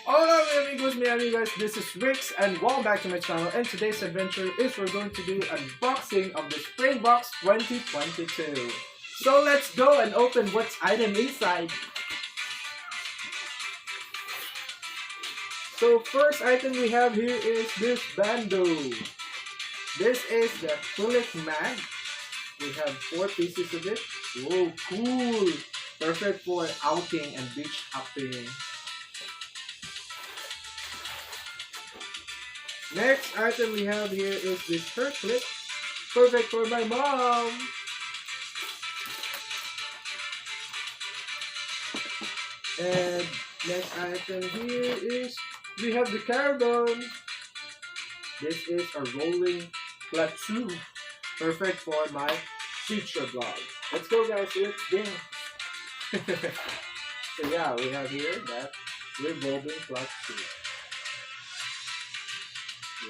Hola mi amigos, mi amigas, this is Rix and welcome back to my channel, and today's adventure is we're going to do unboxing of the Springbox 2022. So let's go and open what's item inside. So first item we have here is this bando. This is the acrylic mag. We have 4 pieces of it. Whoa, cool! Perfect for outing and beach hopping. Next item we have here is this hair clip. Perfect for my mom. And next item here is we have the carbon. This is a rolling plateau. Perfect for my future vlog. Let's go guys, let's dance. So yeah, we have here that revolving plateau.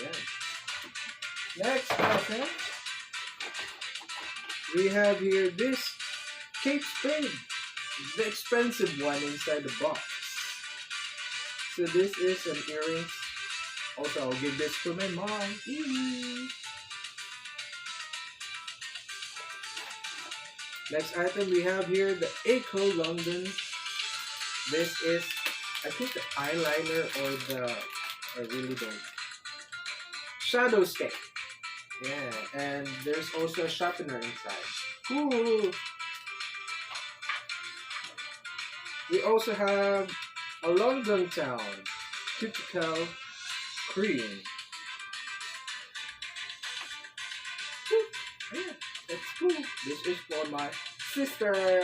Yeah. Next item, we have here this Kate Spade, the expensive one inside the box. So this is an earring. Also, I'll give this to my mom. Next item, we have here the Eco London. This is, I think, the eyeliner or the, I really don't. Shadow stick. Yeah, and there's also a sharpener inside. Cool. We also have a London Town typical cream. Yeah, that's cool. This is for my sister.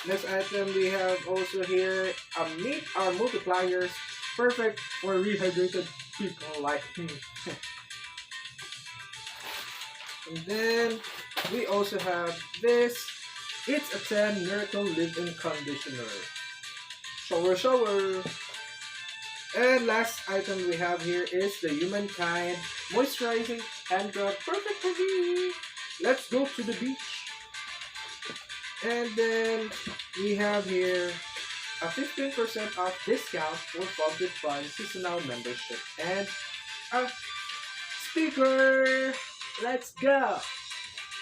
Next item we have also here a meet our multipliers. Perfect for rehydrated people like me. And then we also have this. It's a 10 Miracle Live-In Conditioner. Shower. And last item we have here is the Humankind Moisturizing Hand Rub. Perfect for me. Let's go to the beach. And then we have here a 15% off discount for Fabfitfun seasonal membership and a sticker. Let's go.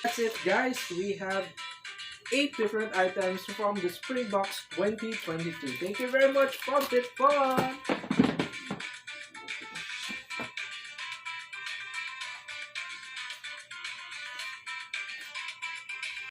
That's it guys. We have 8 different items from the Springbox 2022. Thank you very much, Fabfitfun.